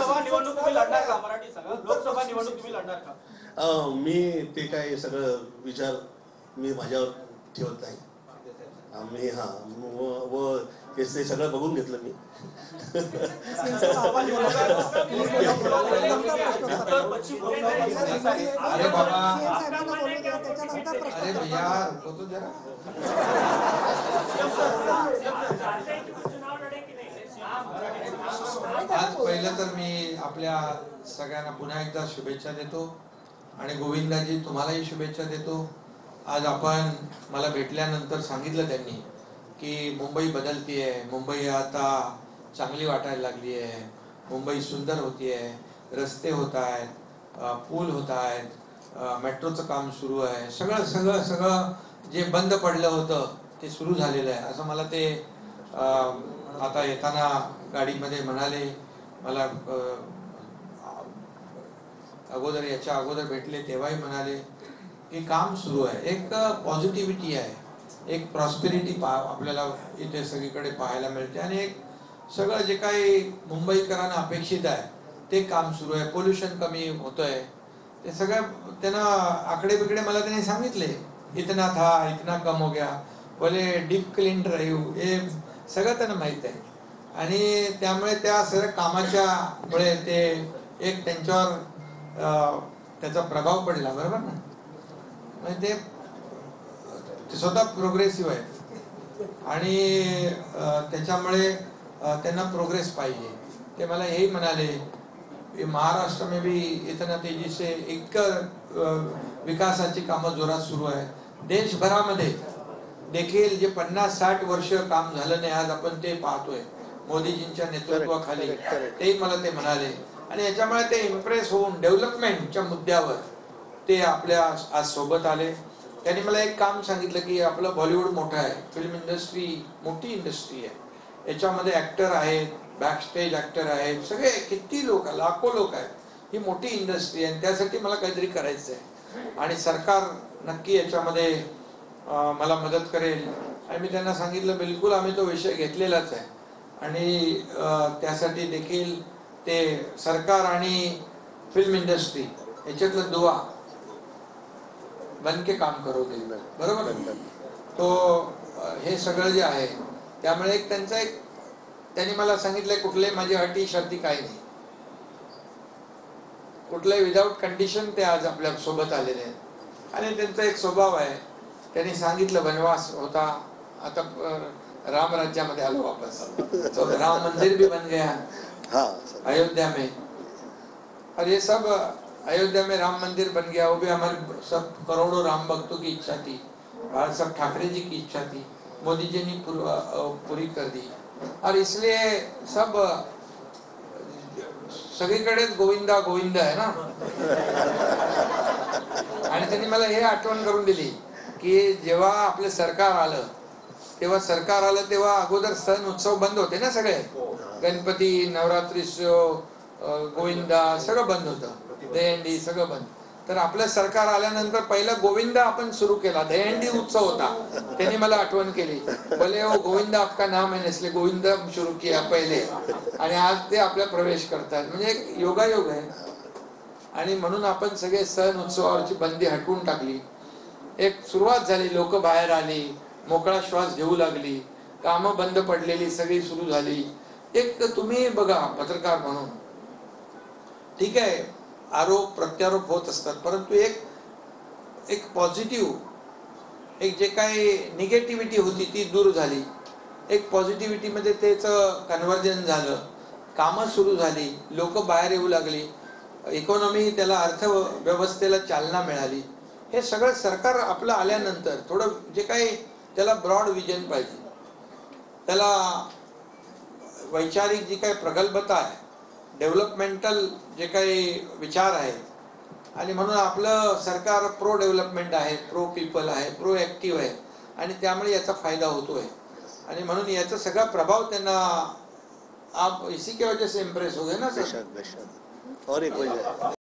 लोकसभा निवडणूक तुम्ही लढणार का? मराठी सांगा, लोकसभा निवडणूक तुम्ही लढणार का? मी ते काय सगळं विचार मी माझ्यावर ठेवत नाही. आम्ही व ते सगळं बघून घेतलं मी. अरे बाबा, अरे भैया रुको तो जरा. आज पहिलं तर मी आपल्या सगळ्यांना पुन्हा एकदा शुभेच्छा देतो आणि गोविंदाजी तुम्हालाही शुभेच्छा देतो. आज आपण मला भेटल्यानंतर सांगितलं त्यांनी की मुंबई बदलतीये, मुंबई आता चांगली वाटायला लागली आहे, मुंबई सुंदर होतीये, रस्ते होत आहेत, पूल होत आहेत, मेट्रोचं काम सुरू आहे, सगळं सगळं सगळं जे बंद पडलं होतं ते सुरू झालेलं आहे असं मला ते आता येताना गाडीमध्ये म्हणाले. मला अगोदर याच्या अगोदर भेटले तेव्हाही म्हणाले की काम सुरू आहे, एक पॉझिटिव्हिटी आहे, एक प्रॉस्पेरिटी आपल्याला इथे सगळीकडे पाहायला मिळते आणि एक सगळं जे काही मुंबईकरांना अपेक्षित आहे ते काम सुरू आहे. पोल्युशन कमी होतंय, ते सगळं त्यांना आकडे बिकडे मला त्यांनी सांगितले. इतना था, इतना कम हो गया, बोले डीप क्लीन ड्राईव्ह, हे सगळं त्यांना माहित आहे आणि त्यामुळे त्या सगळ्या कामाच्या मुळे ते एक त्यांच्यावर त्याचा प्रभाव पडला, बरोबर ना. म्हणजे ते स्वतः प्रोग्रेसिव्ह आहे आणि त्याच्यामुळे त्यांना प्रोग्रेस पाहिजे. ते मला यही म्हणाले महाराष्ट्र में भी इतना तेजी से एक विकासाची कामं जोरात सुरू आहे. देशभरामध्ये देखील जे 50-60 वर्ष काम झालं नाही आज आपण ते पाहतोय मोदीजींच्या नेतृत्वाखाली. ते मला ते म्हणाले आणि याच्यामुळे ते इम्प्रेस होऊन डेव्हलपमेंटच्या मुद्द्यावर ते आपल्या आज सोबत आले. त्यांनी मला एक काम सांगितलं की आपलं बॉलिवूड मोठं आहे, फिल्म इंडस्ट्री मोठी इंडस्ट्री आहे, याच्यामध्ये ऍक्टर आहेत, बॅक स्टेज ऍक्टर आहेत, सगळे किती लोक, लाखो लोक आहेत, ही मोठी इंडस्ट्री आहे. त्यासाठी मला काहीतरी करायचं आहे आणि सरकार नक्की याच्यामध्ये मला मदत करेल. आणि मी त्यांना सांगितलं बिलकुल आम्ही तो विषय घेतलेलाच आहे आणि त्यासाठी देखील ते सरकार आणि फिल्म इंडस्ट्री याच्यातलं दुवा बनके काम करोगे, बरोबर. तो हे सगळं जे आहे त्यामुळे एक त्यांचा एक त्यांनी मला सांगितलंय कुठले माझी अटी शर्ती काही नाही, कुठल्याही विदाउट कंडिशन ते आज आपल्या सोबत आलेले आहेत. आणि त्यांचा एक स्वभाव आहे, त्यांनी सांगितलं वनवास होता, आता राम राज्यामध्ये आलो वापस, तो राम मंदिर भी बन गया अयोध्या में, और ये सब अयोध्या में राम मंदिर बन गया, वो भी हमारे सब करोड़ों राम भक्तों की इच्छा थी, सब ठाकरे जी की इच्छा थी, मोदी जी ने पूरी कर दी. और इसलिए सब सगळीकडेच गोविंदा गोविंदा आहे ना. आणि त्यांनी मला हे आठवण करून दिली की जेव्हा आपलं सरकार आलं तेव्हा अगोदर सण उत्सव बंद होते ना, सगळे गणपती, नवरात्रीत्सव, गोविंदा सगळं बंद होतं, दहीहंडी सगळं बंद. तर आपलं सरकार आल्यानंतर पहिला गोविंदा आपण सुरू केला, दहीहंडी उत्सव होता. त्यांनी मला आठवण केली, बोले वो गोविंदा आपका नाम है इसलिए गोविंदा सुरू किया पहिले, आणि आज ते आपल्या प्रवेश करतात. म्हणजे एक योगायोग आहे. आणि म्हणून आपण सगळे सण उत्सवावरची बंदी हटवून टाकली, एक सुरुवात झाली, लोक बाहेर आली, मोकळा श्वास घेऊ लागली, कामं बंद पडलेली सगळी सुरू झाली. एक तुम्ही बघा पत्रकार म्हणून ठीक आहे आरोप प्रत्यारोप होत असतात, परंतु एक पॉझिटिव्ह, एक जे काही निगेटिव्हिटी होती ती दूर झाली, एक पॉझिटिव्हिटी मध्ये त्याचं कन्व्हर्जन झालं, कामं सुरू झाली, लोक बाहेर येऊ लागली, इकॉनॉमी त्याला अर्थव्यवस्थेला चालना मिळाली. हे सगळं सरकार आपलं आल्यानंतर थोडं जे काही त्याला ब्रॉड विजन पाहिजे, त्याला वैचारिक जी काही प्रगल्भता आहे, डेव्हलपमेंटल जे काही विचार आहेत, आणि म्हणून आपलं सरकार प्रो डेव्हलपमेंट आहे, प्रो पीपल आहे, प्रो ऍक्टिव्ह आहे आणि त्यामुळे याचा फायदा होतोय. आणि म्हणून याचा सगळा प्रभाव त्यांना आप इसी के वजह से इम्प्रेस हो गए ना सर. और एक वजह